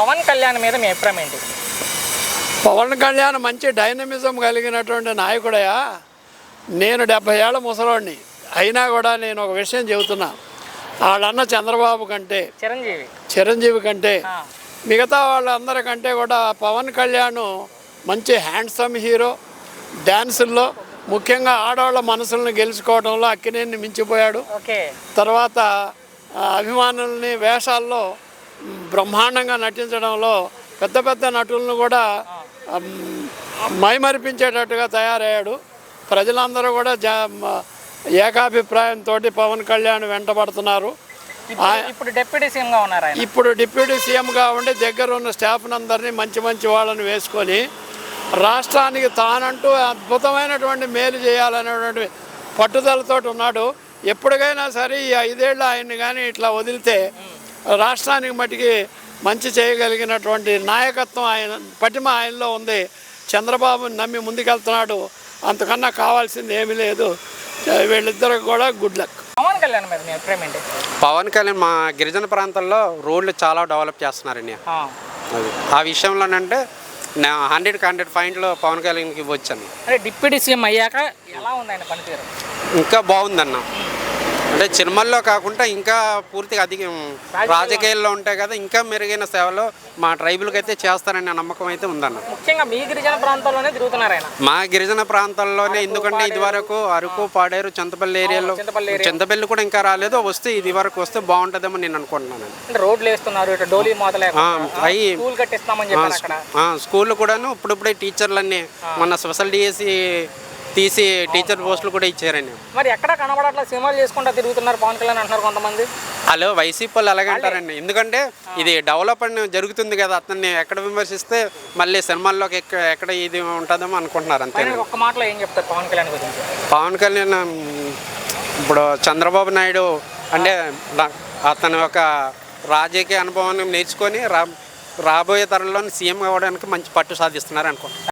పవన్ కళ్యాణ్ మీద మీ అభిప్రాయం ఏంటి? పవన్ కళ్యాణ్ మంచి డైనమిజం కలిగినటువంటి నాయకుడయా. నేను 70 ఏళ్ల ముసలోడిని అయినా కూడా నేను ఒక విషయం చెబుతున్నా. వాళ్ళన్న చంద్రబాబు కంటే, చిరంజీవి కంటే, మిగతా వాళ్ళందరికంటే కూడా పవన్ కళ్యాణ్ మంచి హ్యాండ్సమ్ హీరో. డ్యాన్సుల్లో ముఖ్యంగా ఆడవాళ్ళ మనసులను గెలుచుకోవడంలో అక్కినేని మించిపోయాడు. తర్వాత అభిమానుల్ని వేషాల్లో బ్రహ్మాండంగా నటించడంలో పెద్ద పెద్ద నటులను కూడా మైమరిపించేటట్టుగా తయారయ్యాడు. ప్రజలందరూ కూడా ఏకాభిప్రాయంతో పవన్ కళ్యాణ్ వెంటబడుతున్నారు. ఇప్పుడు డిప్యూటీ సీఎంగా ఉండి దగ్గర ఉన్న స్టాఫ్ని అందరినీ మంచి మంచి వాళ్ళని వేసుకొని రాష్ట్రానికి తానంటూ అద్భుతమైనటువంటి మేలు చేయాలనేటువంటి పట్టుదలతో ఉన్నాడు. ఎప్పటికైనా సరే ఈ 5 ఏళ్ళు ఆయన్ని కానీ ఇట్లా వదిలితే రాష్ట్రానికి మట్టికి మంచి చేయగలిగినటువంటి నాయకత్వం పటిమ ఆయనలో ఉంది. చంద్రబాబుని నమ్మి ముందుకెళ్తున్నాడు. అంతకన్నా కావాల్సింది ఏమీ లేదు. వీళ్ళిద్దరికి కూడా గుడ్ లక్. పవన్ కళ్యాణ్ మా గిరిజన ప్రాంతాల్లో రోడ్లు చాలా డెవలప్ చేస్తున్నారండి. అది ఆ విషయంలోనంటే 100 పాయింట్లు పవన్ కళ్యాణ్కి ఇవ్వచ్చాను. డిప్యూటీ సీఎం అయ్యాక ఎలా ఉంది ఆయన పనితీరు? ఇంకా బాగుందన్న. అంటే సినిమాల్లో కాకుండా ఇంకా పూర్తిగా అధిక రాజకీయాల్లో ఉంటాయి కదా, ఇంకా మెరుగైన సేవలు మా ట్రైబుల్కి అయితే చేస్తారనే నమ్మకం అయితే ఉందన్న. ముఖ్యంగా మీ గిరిజన ప్రాంతాల్లోనే తిరుగుతున్నారు ఆయన. మా గిరిజన ప్రాంతాల్లోనే, ఎందుకంటే ఇది వరకు అరకు, పాడేరు, చింతపల్లి ఏరియాలో, చింతపల్లి కూడా ఇంకా రాలేదు. వస్తే ఇది వరకు వస్తే బాగుంటుందేమో నేను అనుకుంటున్నాను. రోడ్లు వేస్తున్నారు, స్కూళ్ళు కూడాను ఇప్పుడిప్పుడే టీచర్లన్నీ మన స్పెషల్ డిఎస్సి తీసి టీచర్ పోస్టులు కూడా ఇచ్చారండి. మరి ఎక్కడ కనబడట్లా, సినిమాలు చేసుకుంటా తిరుగుతున్నారు పవన్ కళ్యాణ్ అంటున్నారు కొంతమంది. హలో, వైసీపీ వాళ్ళు అలాగంటారండి. ఎందుకంటే ఇది డెవలప్మెంట్ జరుగుతుంది కదా, అతన్ని ఎక్కడ విమర్శిస్తే మళ్ళీ సినిమాల్లోకి ఎక్కడ ఇది ఉంటుందేమో అనుకుంటున్నారు. అంతే. ఒక్క మాటలో ఏం చెప్తారు పవన్ కళ్యాణ్ గురించి? పవన్ కళ్యాణ్ ఇప్పుడు చంద్రబాబు నాయుడు అంటే అతని ఒక రాజకీయ అనుభవాన్ని నేర్చుకొని రాబోయే తరంలో సీఎం అవ్వడానికి మంచి పట్టు సాధిస్తున్నారు అనుకుంటున్నాను.